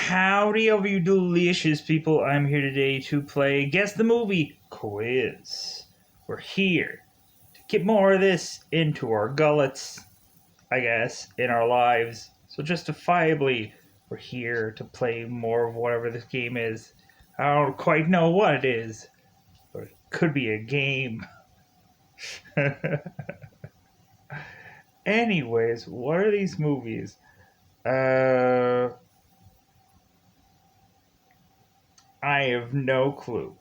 Howdy, all of you delicious people. I'm here today to play Guess the Movie quiz. We're here to get more of this into our gullets, I guess, in our lives. So justifiably, we're here to play more of whatever this game is. I don't quite know what it is, but it could be a game. Anyways, what are these movies? I have no clue.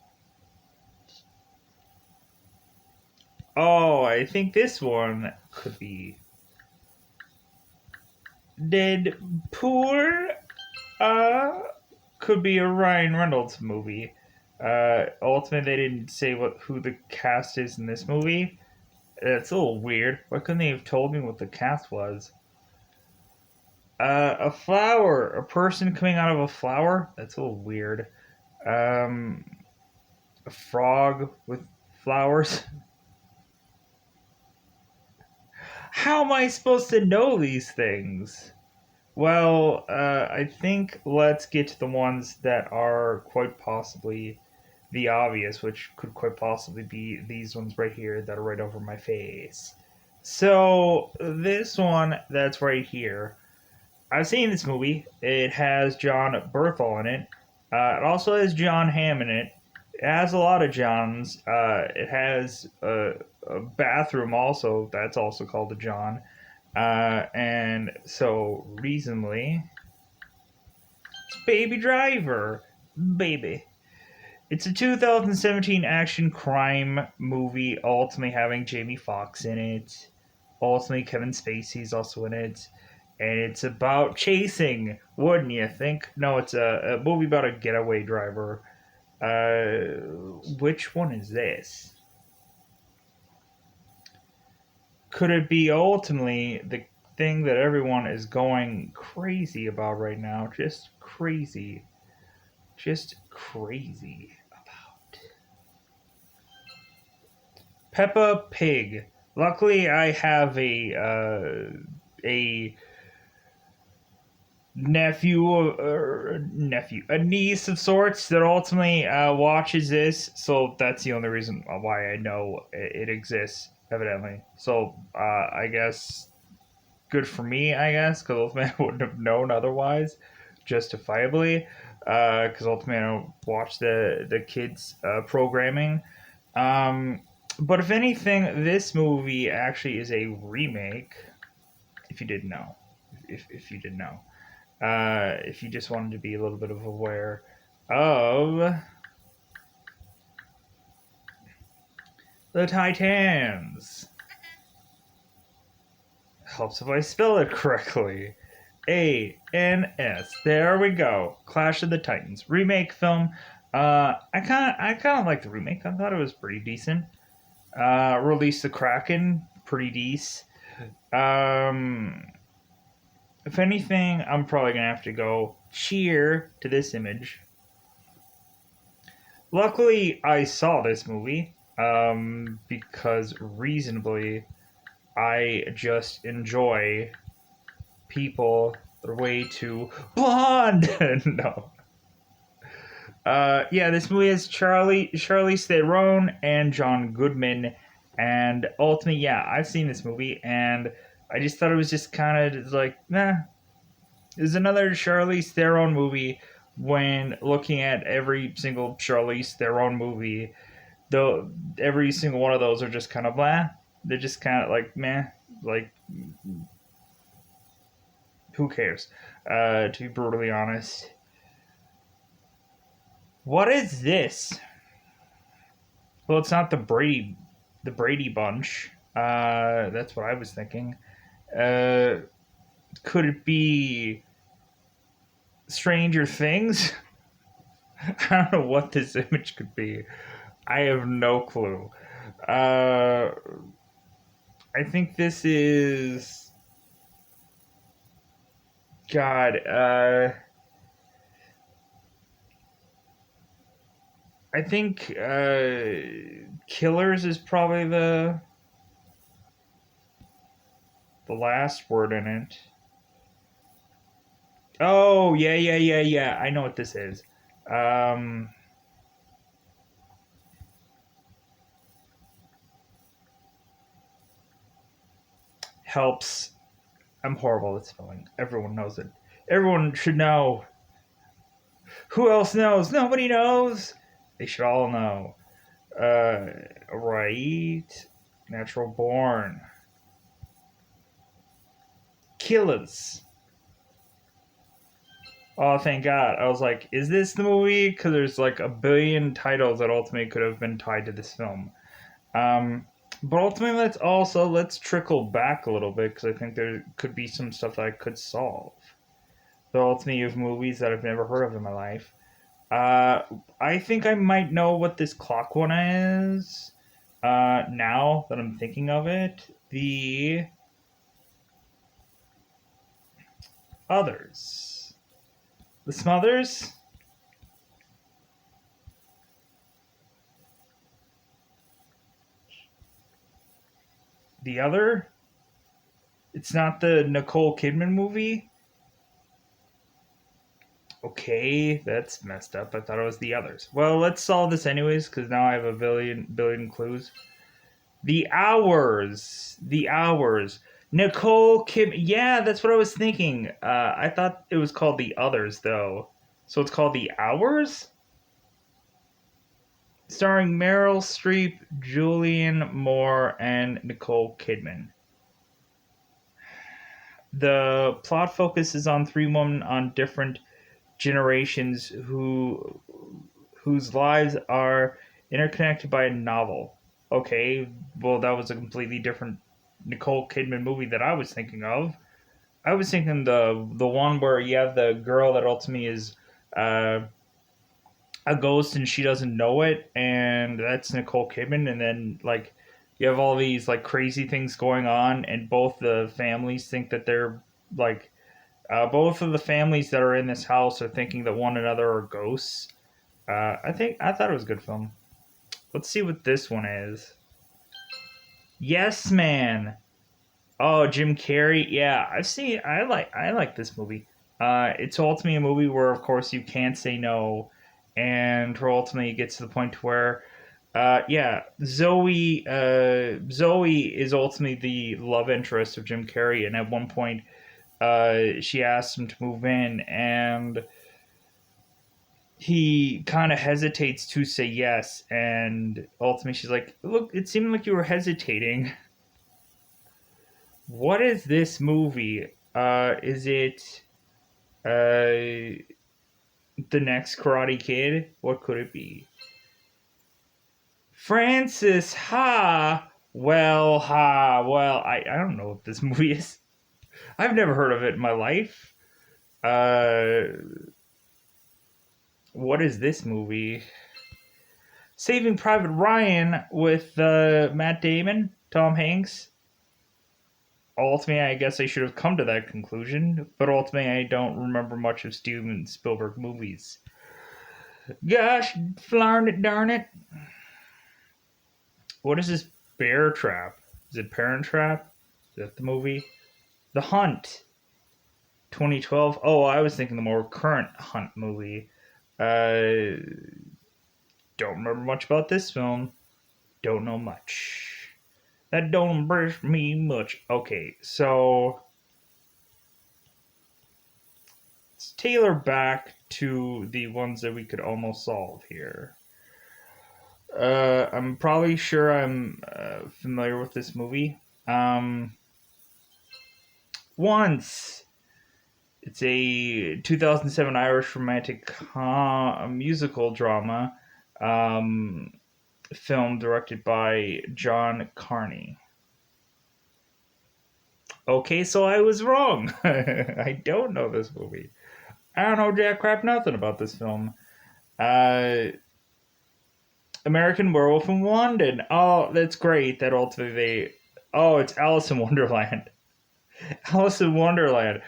Oh, I think this one could be Deadpool. Could be a Ryan Reynolds movie. Ultimately, they didn't say who the cast is in this movie. It's a little weird. Why couldn't they have told me what the cast was? A flower, a person coming out of a flower. That's a little weird. Um, a frog with flowers. How am I supposed to know these things? Well, I think let's get to the ones that are quite possibly the obvious, which could quite possibly be these ones right here that are right over my face. So, this one that's right here, I've seen this movie. It has John Berthel in it. It also has John Hamm in it. It has a lot of Johns. It has a bathroom also. That's also called a John. And so recently, it's Baby Driver. Baby. It's a 2017 action crime movie, ultimately having Jamie Foxx in it. Ultimately, Kevin Spacey's also in it. And it's about chasing, wouldn't you think? No, it's a movie about a getaway driver. Which one is this? Could it be ultimately the thing that everyone is going crazy about right now? Just crazy. Just crazy about. Peppa Pig. Luckily, I have a a niece of sorts that ultimately watches this. So that's the only reason why I know it exists, evidently. So I guess good for me, I guess, because ultimately I wouldn't have known otherwise, justifiably, because ultimately I don't watch the kids programming. Um, but if anything, this movie actually is a remake. If you didn't know, if you didn't know, if you just wanted to be a little bit of aware of the Titans. Helps if I spell it correctly. ANS. There we go. Clash of the Titans remake film. I kind of like the remake. I thought it was pretty decent. Release the Kraken, pretty decent. If anything, I'm probably gonna have to go cheer to this image. Luckily, I saw this movie. Because reasonably, I just enjoy people that are way too blonde. No. Yeah, this movie has Charlize Theron and John Goodman, and ultimately, yeah, I've seen this movie, and I just thought it was just kind of like, nah. There's another Charlize Theron movie. When looking at every single Charlize Theron movie, though, every single one of those are just kind of blah. They're just kind of like meh, like who cares? To be brutally honest. What is this? Well, it's not the Brady Bunch. That's what I was thinking. Uh, could it be Stranger Things? I don't know what this image could be. I have no clue. Uh, I think this is God. I think Killers is probably the last word in it. Oh, yeah, yeah, yeah, yeah. I know what this is. Um, helps. I'm horrible at spelling. Everyone knows it. Everyone should know. Who else knows? Nobody knows. They should all know. Right. Natural Born. Killers. Oh, thank God. I was like, is this the movie? Because there's like a billion titles that ultimately could have been tied to this film. Um, but ultimately, let's trickle back a little bit because I think there could be some stuff that I could solve. The ultimately of movies that I've never heard of in my life. Uh, I think I might know what this clock one is. Now that I'm thinking of it, the others, the Smothers, the other. It's not the Nicole Kidman movie. Okay, that's messed up. I thought it was the others. Well, let's solve this anyways, because now I have a billion clues. The hours. The hours. Nicole Kidman. Yeah, that's what I was thinking. I thought it was called the others though. So it's called the hours? Starring Meryl Streep, Julianne Moore, and Nicole Kidman. The plot focuses on three women on different generations whose lives are interconnected by a novel. Okay, well that was a completely different Nicole Kidman movie that I was thinking of. I was thinking the one where you have the girl that ultimately is uh, a ghost and she doesn't know it, and that's Nicole Kidman. And then like you have all these like crazy things going on, and both the families think that they're like both of the families that are in this house are thinking that one another are ghosts. I thought it was a good film. Let's see what this one is. Yes, Man. Oh, Jim Carrey. Yeah, I've seen. I like this movie. It's ultimately a movie where, of course, you can't say no, and where ultimately it gets to the point where, yeah, Zoe is ultimately the love interest of Jim Carrey, and at one point, she asks him to move in, and he kind of hesitates to say yes, and ultimately she's like, "Look, it seemed like you were hesitating." What is this movie? Is it uh the next Karate Kid? What could it be? Francis Ha. Well, ha. Well, I don't know what this movie is. I've never heard of it in my life. Uh, what is this movie? Saving Private Ryan with Matt Damon, Tom Hanks. Ultimately, I guess I should have come to that conclusion, but ultimately, I don't remember much of Steven Spielberg movies. Gosh, flarn it, darn it. What is this Bear Trap? Is it Parent Trap? Is that the movie? The Hunt, 2012. Oh, I was thinking the more current Hunt movie. Uh, don't remember much about this film. Don't know much. That don't impress me much. Okay, so let's tailor back to the ones that we could almost solve here. I'm probably sure I'm familiar with this movie. Um, Once. It's a 2007 Irish romantic musical drama um, film directed by John Carney. Okay, so I was wrong. I don't know this movie. I don't know jack crap nothing about this film. Uh, American Werewolf in London. Oh, that's great. That ultimately they. Oh, it's Alice in Wonderland. Alice in Wonderland.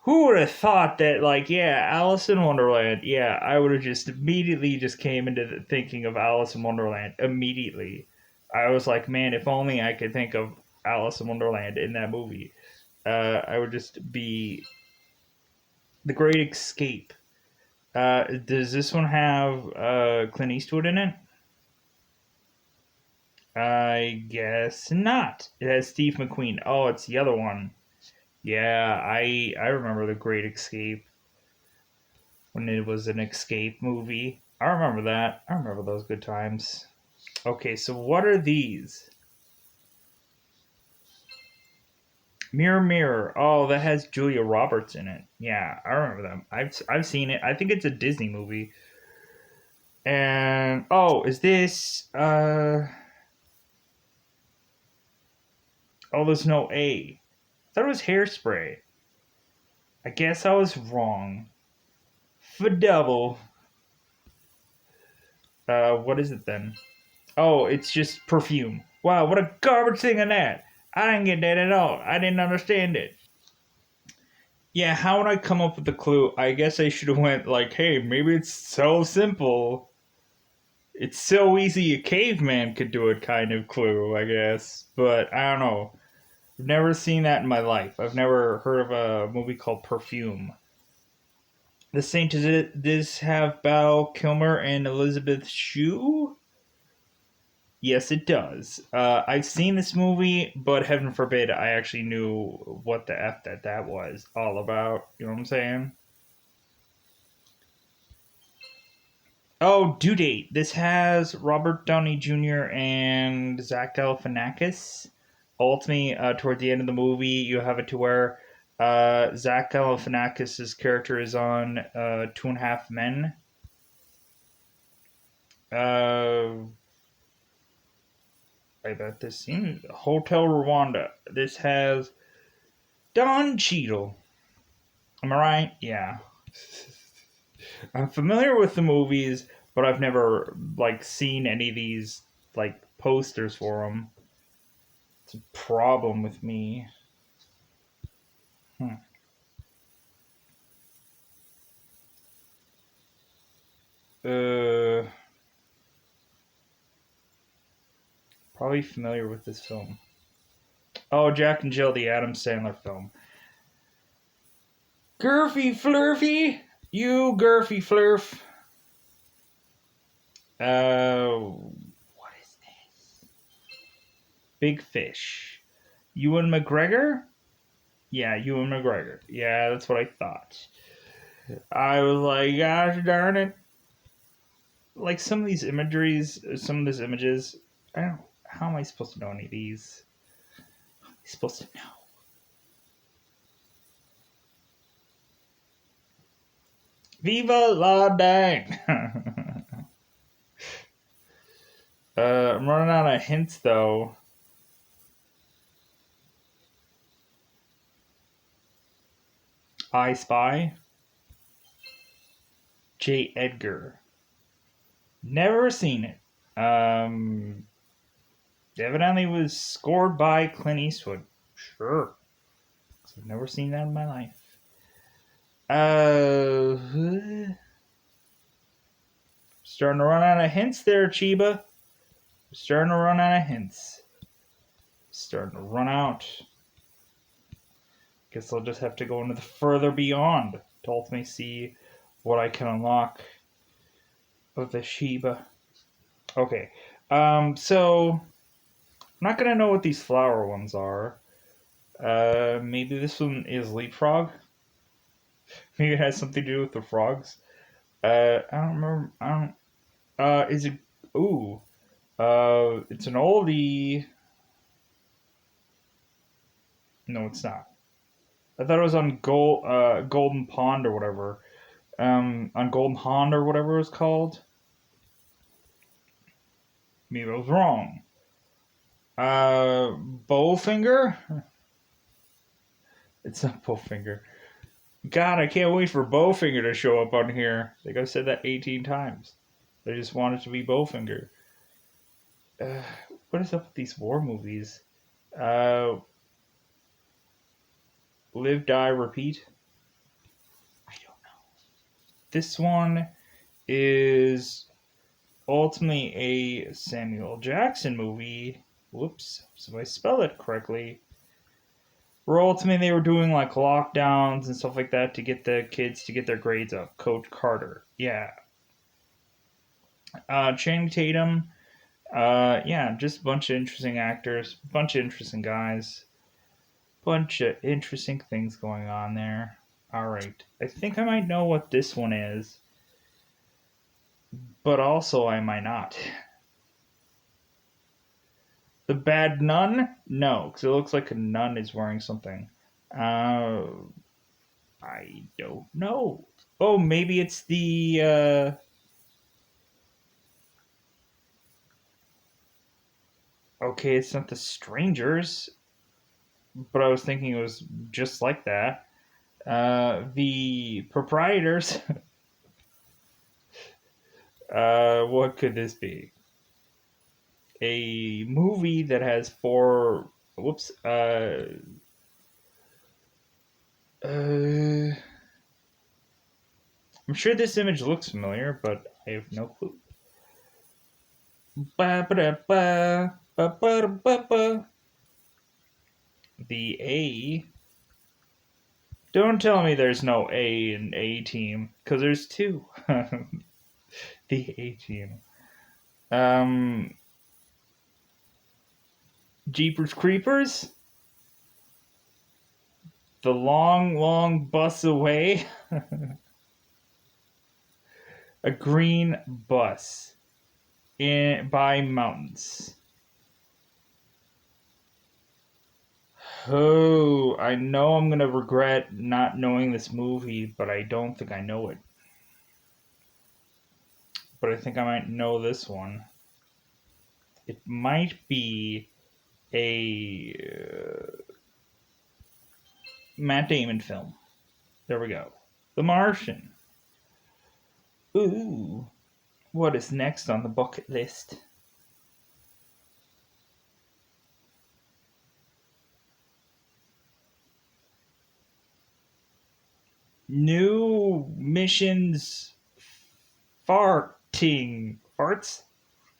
Who would have thought that, like, yeah, Alice in Wonderland. Yeah, I would have just immediately just came into the thinking of Alice in Wonderland immediately. I was like, man, if only I could think of Alice in Wonderland in that movie. I would just be The Great Escape. Does this one have Clint Eastwood in it? I guess not. It has Steve McQueen. Oh, it's the other one. Yeah, I remember The Great Escape when it was an escape movie. I remember that. I remember those good times. Okay, so what are these? Mirror Mirror. Oh, that has Julia Roberts in it. Yeah, I remember them. I've seen it. I think it's a Disney movie. And oh, is this oh, there's no A. I thought it was Hairspray. I guess I was wrong. For double. What is it then? Oh, it's just perfume. Wow, what a garbage thing in that. I didn't get that at all. I didn't understand it. Yeah, how would I come up with the clue? I guess I should have went like, hey, maybe it's so simple. It's so easy a caveman could do it kind of clue, I guess. But I don't know. I've never seen that in my life. I've never heard of a movie called Perfume. The Saint, does this have Val Kilmer and Elizabeth Shue? Yes, it does. I've seen this movie, but heaven forbid I actually knew what the F that was all about. You know what I'm saying? Oh, Due Date. This has Robert Downey Jr. and Zach Galifianakis. Ultimately, toward the end of the movie, you have it to where Zach Galifianakis' character is on Two and a Half Men. Uh, I bet this seems Hotel Rwanda. This has Don Cheadle. Am I right? Yeah. I'm familiar with the movies, but I've never like seen any of these like posters for them. It's a problem with me. Hmm. Uh, Probably familiar with this film. Oh, Jack and Jill, the Adam Sandler film. Gurfy Flurfy, you Gurfy Flurf. What is this? Big Fish. Ewan McGregor? Yeah, Ewan McGregor. Yeah, that's what I thought. I was like, gosh darn it. Like some of these imageries, some of these images, I don't. How am I supposed to know any of these? How am I supposed to know? Viva la dang! I'm running out of hints though. I Spy. J. Edgar. Never seen it. Um, Evidently was scored by Clint Eastwood. Sure. I've never seen that in my life. Starting to run out of hints there, Chiba. Starting to run out of hints. Starting to run out. Guess I'll just have to go into the further beyond to ultimately see what I can unlock of the Shiba. Okay. So I'm not gonna know what these flower ones are. Maybe this one is leapfrog. Maybe it has something to do with the frogs. I don't remember. I don't. Is it? Ooh. It's an oldie. No, it's not. I thought it was on Golden Pond or whatever. On Golden Pond or whatever it was called. Maybe I was wrong. Bowfinger? It's not Bowfinger. God, I can't wait for Bowfinger to show up on here. I think I've said that 18 times. I just want it to be Bowfinger. Uh, what is up with these war movies? Uh, Live, Die, Repeat? I don't know. This one is ultimately a Samuel Jackson movie. Whoops, so I spell it correctly. where ultimately they were doing like lockdowns and stuff like that to get the kids to get their grades up. Coach Carter. Yeah. Channing Tatum. Yeah, just a bunch of interesting actors, bunch of interesting guys, bunch of interesting things going on there. All right. I think I might know what this one is, but also I might not. The Bad Nun? No, because it looks like a nun is wearing something. Uh, I don't know. Oh, maybe it's the. Okay, it's not the Strangers, but I was thinking it was just like that. The Proprietors. What could this be? A movie that has four. Whoops. I'm sure this image looks familiar, but I have no clue. Ba ba da ba ba ba ba ba. The A. Don't tell me there's no A in A team, because there's two. The A team. Um, Jeepers Creepers. The long, long bus away. A green bus in by mountains. Oh, I know I'm gonna regret not knowing this movie, but I don't think I know it. But I think I might know this one. It might be a Matt Damon film. There we go. The Martian. Ooh, what is next on the bucket list? New missions farting. Farts?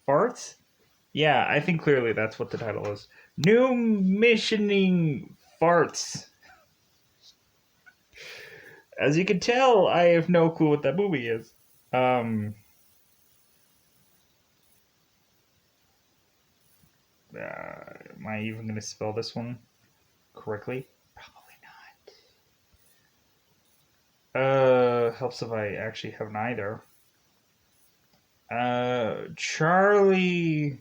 Farts? Yeah, I think clearly that's what the title is. New missioning farts. As you can tell, I have no clue what that movie is. Um, am I even going to spell this one correctly? Probably not. Helps if I actually have neither. Charlie.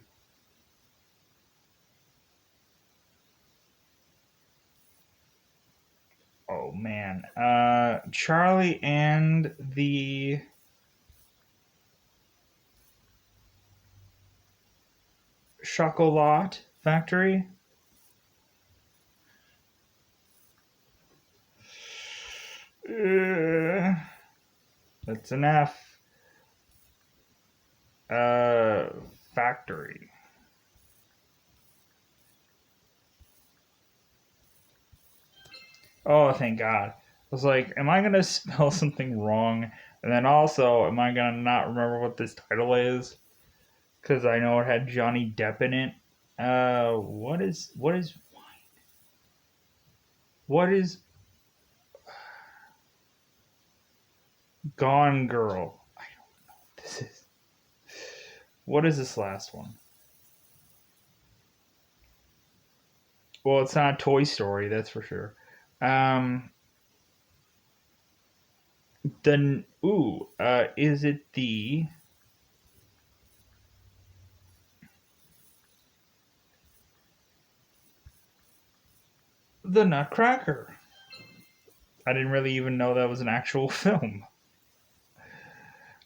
Oh man. Charlie and the Chocolat Factory. Uh, that's an F. Uh, Factory. Oh, thank God. I was like, am I gonna spell something wrong? And then also, am I gonna not remember what this title is? Because I know it had Johnny Depp in it. What is Gone Girl? I don't know what this is. What is this last one? Well, it's not Toy Story, that's for sure. Um, then is it the Nutcracker? I didn't really even know that was an actual film.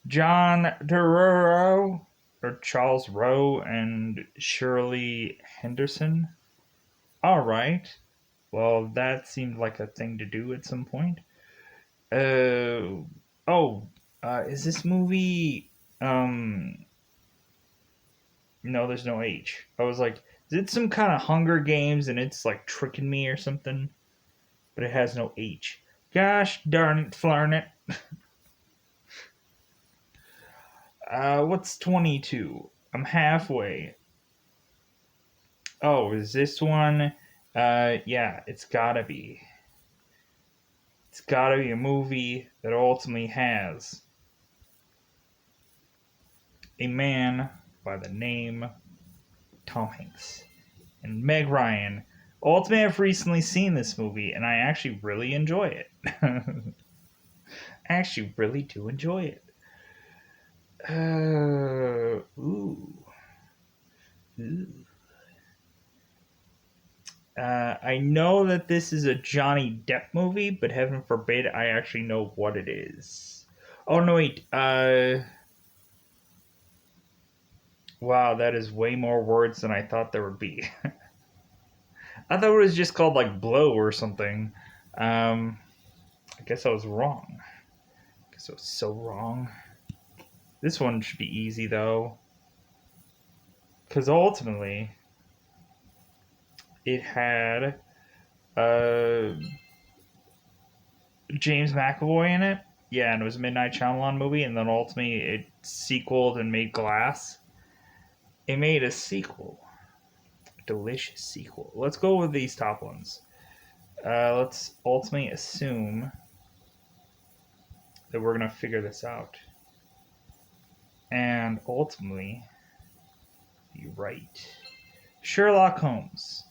John Turturro or Charles Rowe and Shirley Henderson. All right. Well, that seemed like a thing to do at some point. Uh, oh, is this movie? Um, no, there's no H. I was like, is it some kind of Hunger Games and it's like tricking me or something? But it has no H. Gosh darn it, flarn it. What's 22? I'm halfway. Oh, is this one Yeah, it's gotta be. It's gotta be a movie that ultimately has a man by the name Tom Hanks and Meg Ryan. Ultimately, I've recently seen this movie and I actually really enjoy it. I actually really do enjoy it. Ooh. Ooh. I know that this is a Johnny Depp movie, but heaven forbid I actually know what it is. Oh no, wait. Wow, that is way more words than I thought there would be. I thought it was just called like Blow or something. Um, I guess I was wrong. I guess I was so wrong. This one should be easy though, because ultimately it had uh, James McAvoy in it. Yeah, and it was a Midnight Shyamalan movie, and then ultimately it sequeled and made Glass. It made a sequel, a delicious sequel. Let's go with these top ones. Let's ultimately assume that we're gonna figure this out, and ultimately be right. Sherlock Holmes.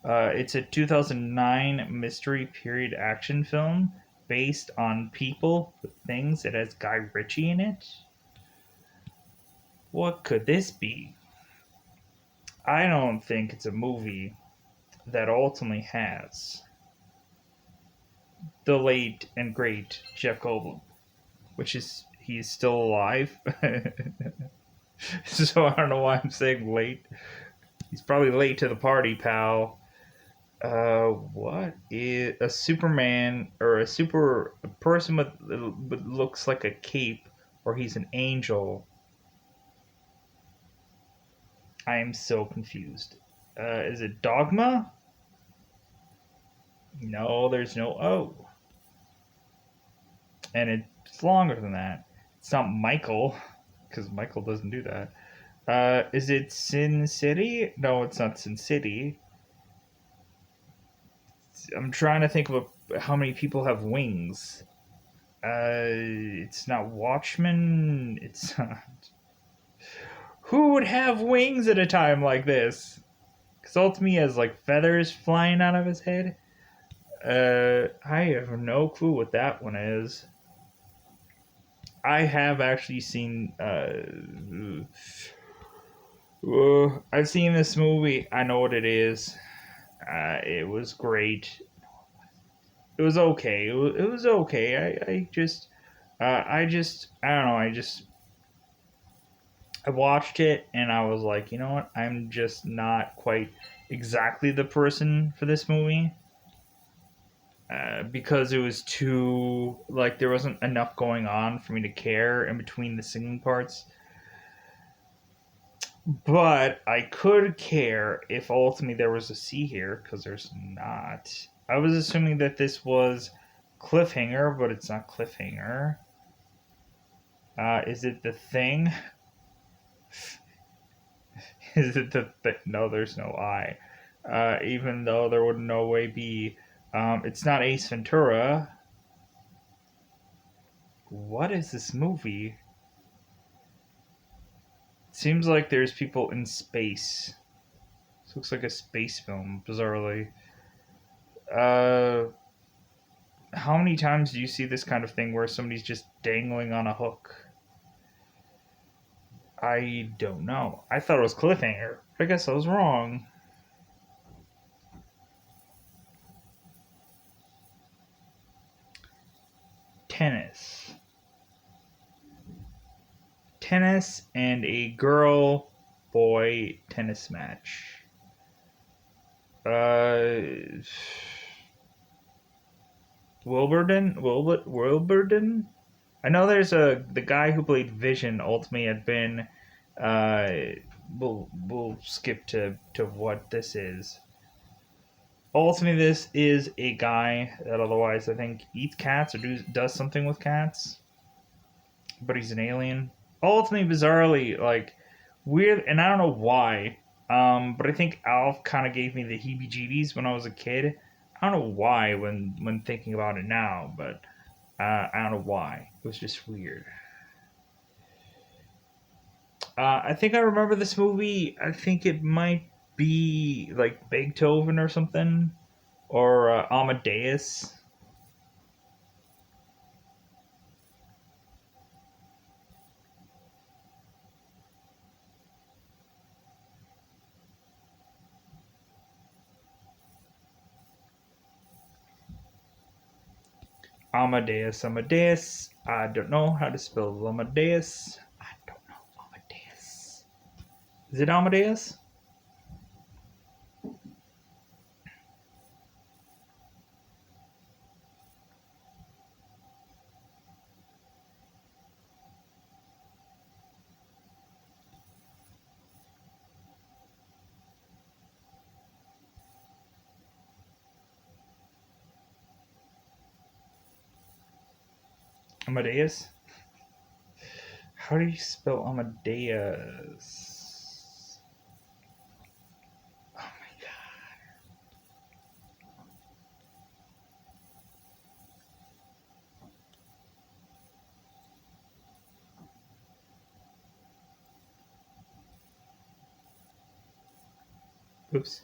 It's a 2009 mystery period action film based on People with Things. It has Guy Ritchie in it. What could this be? I don't think it's a movie that ultimately has the late and great Jeff Goldblum, which is he's still alive. So I don't know why I'm saying late. He's probably late to the party, pal. What is a Superman or a person with looks like a cape, or he's an angel? I am so confused. Is it Dogma? No, there's no O, and it's longer than that. It's not Michael, because Michael doesn't do that. Is it Sin City? No, it's not Sin City. I'm trying to think of how many people have wings. It's not Watchmen. It's not. Who would have wings at a time like this? Because ultimately, he has like feathers flying out of his head. I have no clue what that one is. I have actually seen. I've seen this movie. I know what it is. It was great. It was okay. It was okay. I don't know. I watched it and I was like, you know what? I'm just not quite exactly the person for this movie. Because it was too like there wasn't enough going on for me to care in between the singing parts. But I could care if ultimately there was a C here, because there's not. I was assuming that this was Cliffhanger, but it's not Cliffhanger. Is it The Thing? Is it No, there's no I. Even though there would no way be. It's not Ace Ventura. What is this movie? It seems like there's people in space. This looks like a space film, bizarrely. Uh, how many times do you see this kind of thing where somebody's just dangling on a hook? I don't know. I thought it was Cliffhanger. I guess I was wrong. Tennis. Tennis and a girl boy tennis match. Uh, Wilburden? I know there's the guy who played Vision ultimately had been uh we'll skip to what this is. Ultimately this is a guy that otherwise I think eats cats or does something with cats, but he's an alien. Ultimately bizarrely like weird, and I don't know why. But I think Alf kind of gave me the heebie-jeebies when I was a kid. I don't know why when thinking about it now, but I don't know why. It was just weird. I think I remember this movie. I think it might be like Beethoven or something, or Amadeus. Amadeus, Amadeus. I don't know how to spell Amadeus. I don't know Amadeus. Is it Amadeus? Amadeus? How do you spell Amadeus? Oh my god. Oops.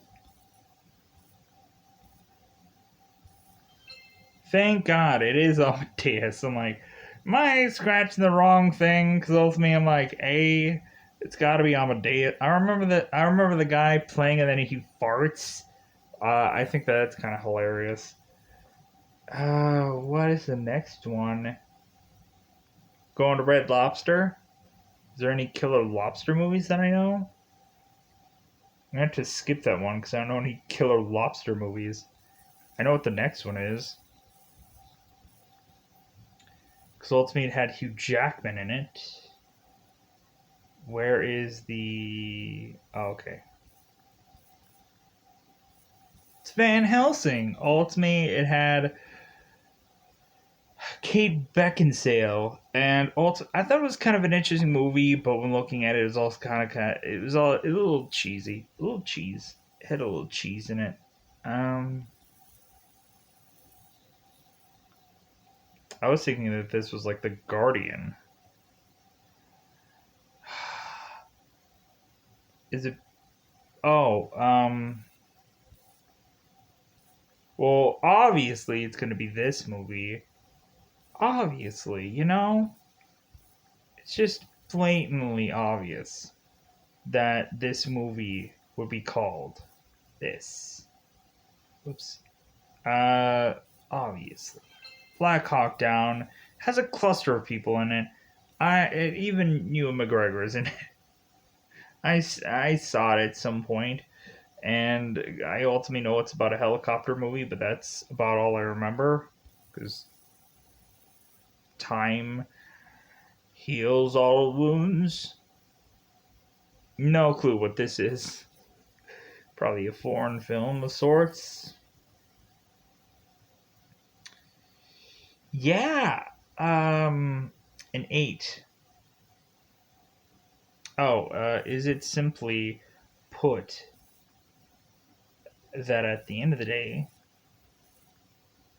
Thank God it is Amadeus. I'm like, am I scratching the wrong thing? Because ultimately I'm like, it's got to be Amadeus. I remember the guy playing and then he farts. I think that's kind of hilarious. What is the next one? Going to Red Lobster. Is there any killer lobster movies that I know? I'm gonna have to skip that one because I don't know any killer lobster movies. I know what the next one is. Because ultimately it had Hugh Jackman in it. Where is the. Oh, okay. It's Van Helsing. Ultimately, it had Kate Beckinsale, and also I thought it was kind of an interesting movie, but when looking at it, it was also it was all a little cheesy, a little cheese. It had a little cheese in it. Um, I was thinking that this was like The Guardian. Is it? Oh, well, obviously it's going to be this movie. Obviously, it's just blatantly obvious that this movie would be called this. Whoops. Uh, Obviously, Black Hawk Down has a cluster of people in it. Even Ewan McGregor is in it. I saw it at some point, and I ultimately know it's about a helicopter movie, but that's about all I remember because time heals all wounds. No clue what this is. Probably a foreign film of sorts. Yeah. An 8. Oh, is it simply put that at the end of the day,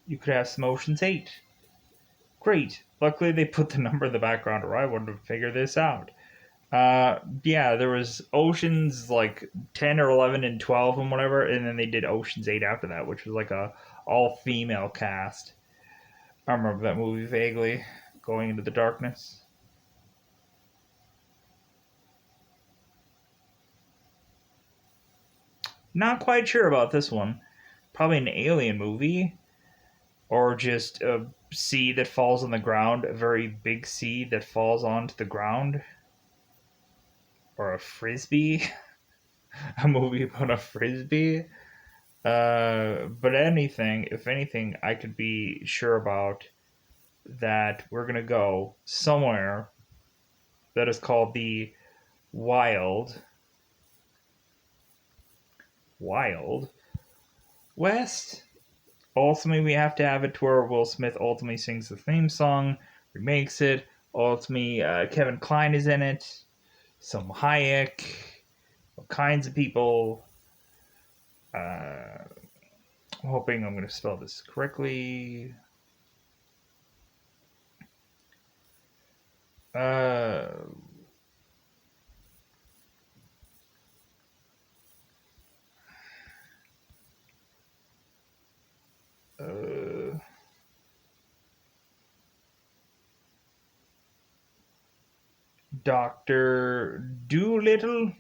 you could have some Ocean's 8? Great. Luckily, they put the number in the background, or I wouldn't have figured this out. Yeah, there was Ocean's like 10 or 11 and 12 and whatever, and then they did Ocean's 8 after that, which was like a all female cast. I remember that movie vaguely, Going into the Darkness. Not quite sure about this one. Probably an alien movie, or just a seed that falls on the ground, a very big seed that falls onto the ground, or a frisbee, a movie about a frisbee. But anything, if anything, I could be sure about that we're gonna go somewhere that is called the Wild Wild West. Ultimately, we have to have it to where Will Smith ultimately sings the theme song, remakes it. Ultimately, Kevin Kline is in it. Some Hayek. all kinds of people. Uh, hoping I'm going to spell this correctly. Uh, uh, Doctor Doolittle.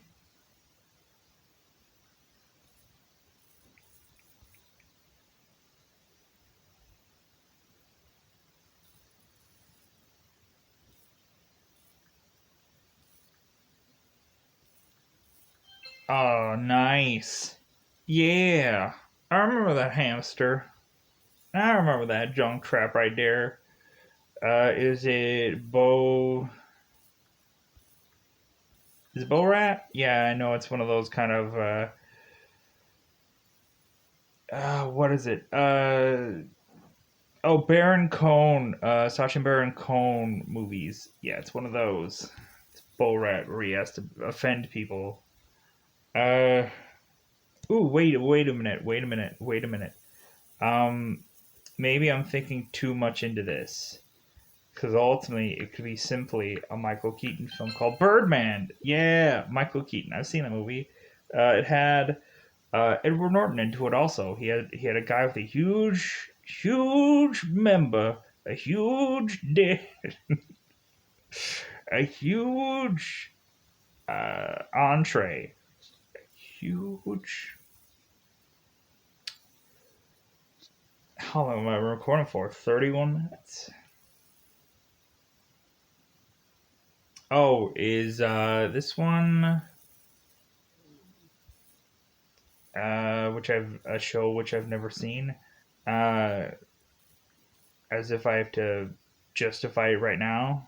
Oh, nice. Yeah, I remember that hamster. I remember that junk trap right there. Is it Bo? Is it Bo Rat? Yeah, I know it's one of those kind of. What is it? Oh, Baron Cohen. Sacha Baron Cohen movies. Yeah, it's one of those. It's Bo Rat where he has to offend people. Uh. Ooh, wait a minute. Wait a minute. Wait a minute. Um, maybe I'm thinking too much into this. Because ultimately, it could be simply a Michael Keaton film called Birdman. Yeah, Michael Keaton. I've seen that movie. It had Edward Norton into it. Also, he had a guy with a huge member, a huge dick, a huge entree, huge. How long am I recording for? 31 minutes. Oh, is this one? Which I've a show which I've never seen. Uh, as if I have to justify it right now.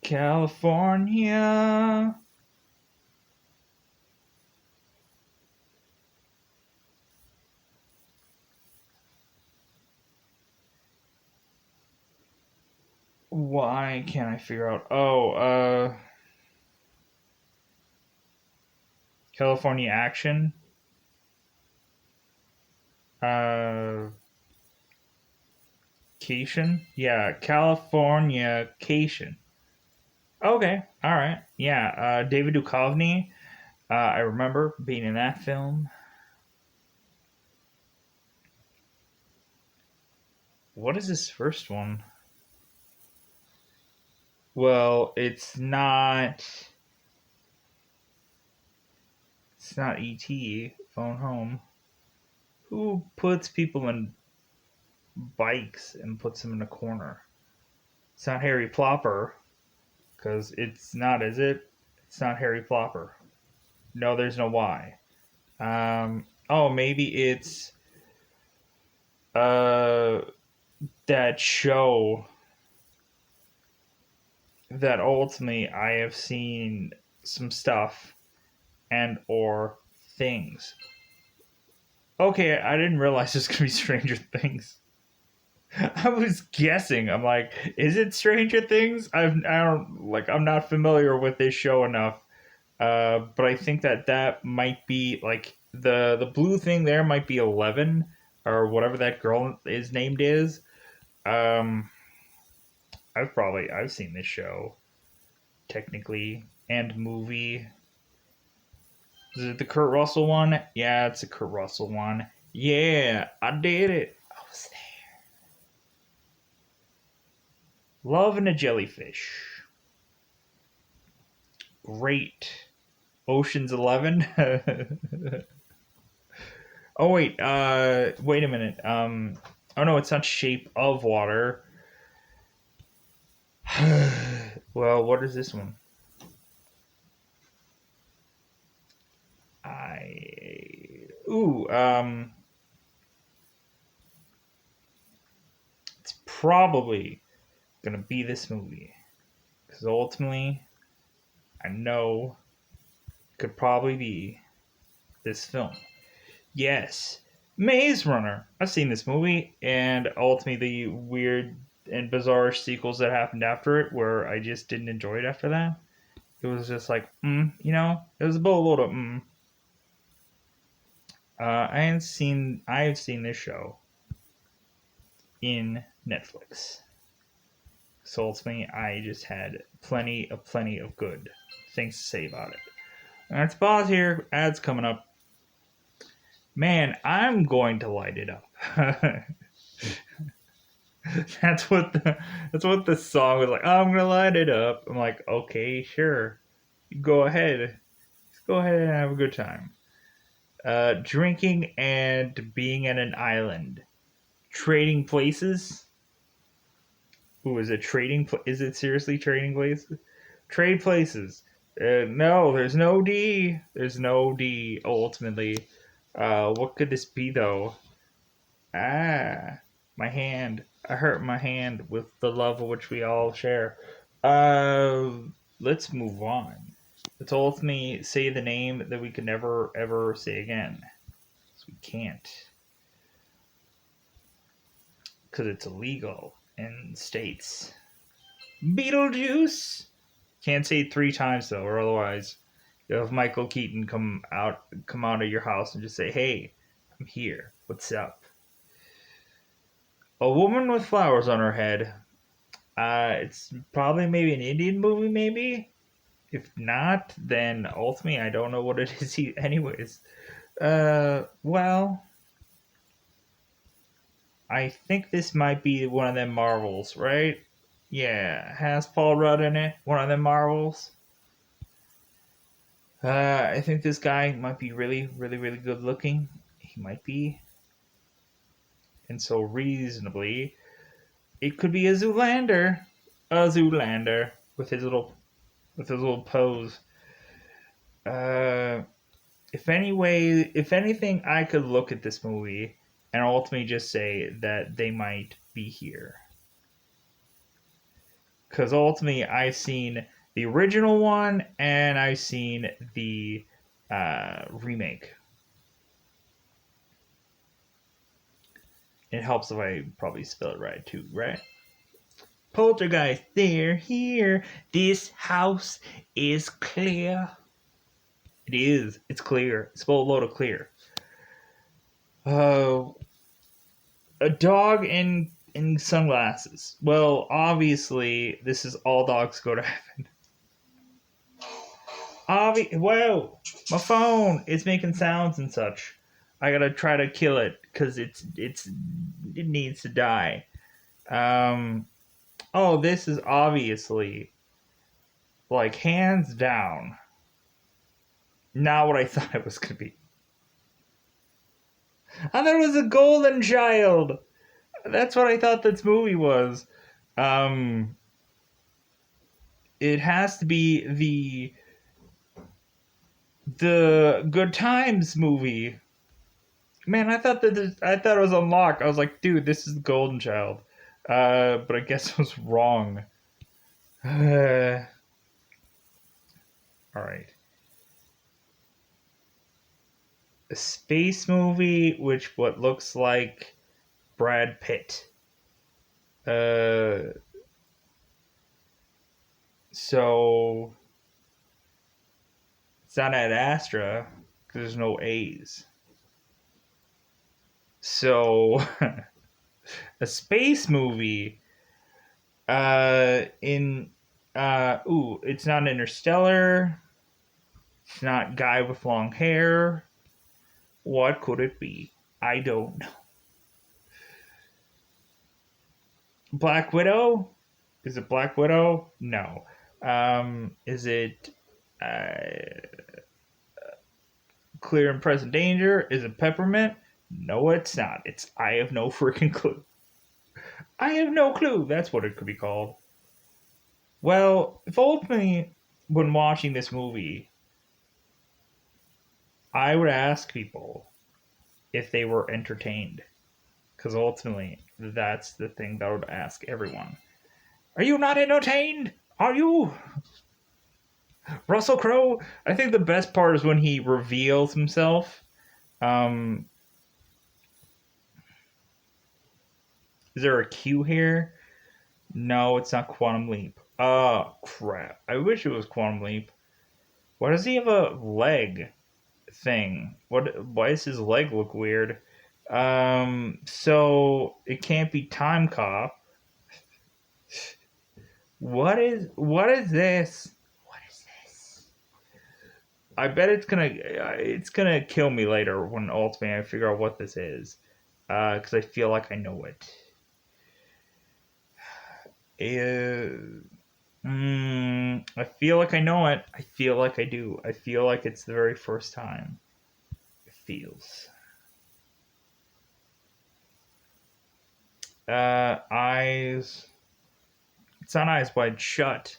California. Why can't I figure out? Oh, California Action. Uh, Cation. Yeah, California Cation. Okay, all right. Yeah, David Duchovny. I remember being in that film. What is this first one? Well, it's not. It's not E.T. Phone Home. Who puts people in bikes and puts them in a corner? It's not Harry Plopper, because it's not, is it? It's not Harry Plopper. No, there's no Y. Oh, maybe it's uh that show that ultimately I have seen some stuff and or things. Okay, I didn't realize it's gonna be Stranger Things. I was guessing. I'm like, is it Stranger Things? I don't like. I'm not familiar with this show enough. But I think that might be like the blue thing there might be 11 or whatever that girl is named is. Um, I've seen this show technically and movie. Is it the Kurt Russell one? Yeah, it's a Kurt Russell one. Yeah, I did it. I was there. Love and a jellyfish. Great. Ocean's 11. Oh wait a minute. Oh no, it's not Shape of Water. Well, what is this one? I ooh it's probably gonna be this movie because ultimately I know it could probably be this film. Yes, Maze Runner. I've seen this movie, and ultimately the weird and bizarre sequels that happened after it, where I just didn't enjoy it after that. It was just like, it was a boatload of I have seen this show in Netflix. So ultimately, I just had plenty of good things to say about it. Let's pause here. Ads coming up. Man, I'm going to light it up. That's what the song was like. I'm gonna light it up. I'm like, okay, sure, go ahead, go ahead and have a good time. Drinking and being at an island, trading places. Ooh, is it trading? Is it seriously trading places? Trade places. No, there's no D. There's no D. Ultimately, what could this be though? Ah, my hand. I hurt my hand with the love of which we all share. Uh, let's move on. Let's ultimately say the name that we could never ever say again. So we can't, because it's illegal in states. Beetlejuice. Can't say it 3 times though, or otherwise you'll have Michael Keaton come out of your house and just say, "Hey, I'm here. What's up?" A woman with flowers on her head. It's probably maybe an Indian movie, maybe. If not, then ultimately I don't know what it is. Anyways, well, I think this might be one of them Marvels, right? Yeah, has Paul Rudd in it? One of them Marvels. I think this guy might be really good looking. He might be, and so reasonably, it could be a Zoolander with his little pose. Uh, if anything, I could look at this movie and ultimately just say that they might be here. Because ultimately, I've seen the original one and I've seen the remake. It helps if I probably spell it right too, right? Poltergeist, they're here. This house is clear. It is. It's clear. It's a load of clear. Uh, a dog in sunglasses. Well, obviously, this is All Dogs Go to Heaven. Whoa, my phone is making sounds and such. I gotta try to kill it because it needs to die. Um. Oh, this is obviously like hands down not what I thought it was gonna be. I thought it was a Golden Child. That's what I thought this movie was. Um, it has to be the Good Times movie. Man, I thought it was unlocked. I was like, dude, this is the Golden Child. But I guess I was wrong. All right, a space movie which what looks like Brad Pitt. Uh, so it's not Ad Astra because there's no A's. So a space movie in it's not Interstellar. It's not Guy with Long Hair. What could it be? I don't know. Black Widow? Is it Black Widow? No. Is it Clear and Present Danger? Is it Peppermint? No, it's not. It's I have no freaking clue. I have no clue. That's what it could be called. Well, if ultimately, when watching this movie, I would ask people if they were entertained. Because ultimately, that's the thing that I would ask everyone. Are you not entertained? Are you? Russell Crowe, I think the best part is when he reveals himself. Um, is there a Q here? No, it's not Quantum Leap. Crap. I wish it was Quantum Leap. Why does he have a leg thing? Why does his leg look weird? So it can't be Time Cop. What is this? What is this? I bet it's gonna kill me later when ultimately I figure out what this is. Because I feel like I know it. I feel like I know it. I feel like I do. I feel like it's the very first time. It feels. Eyes. It's not Eyes Wide Shut.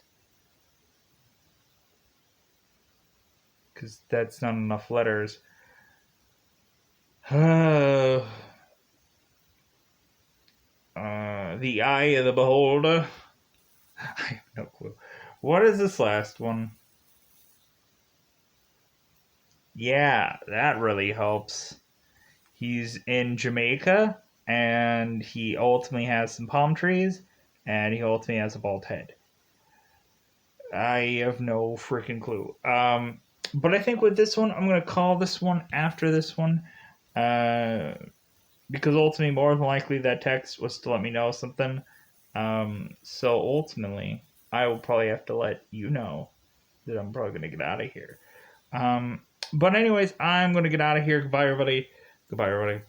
Because that's not enough letters. The Eye of the Beholder. I have no clue. What is this last one? Yeah, that really helps. He's in Jamaica, and he ultimately has some palm trees, and he ultimately has a bald head. I have no freaking clue. But I think with this one, I'm gonna call this one after this one, uh, because ultimately, more than likely, that text was to let me know something. So ultimately, I will probably have to let you know that I'm probably gonna get out of here. But anyways, I'm gonna get out of here. Goodbye, everybody. Goodbye, everybody.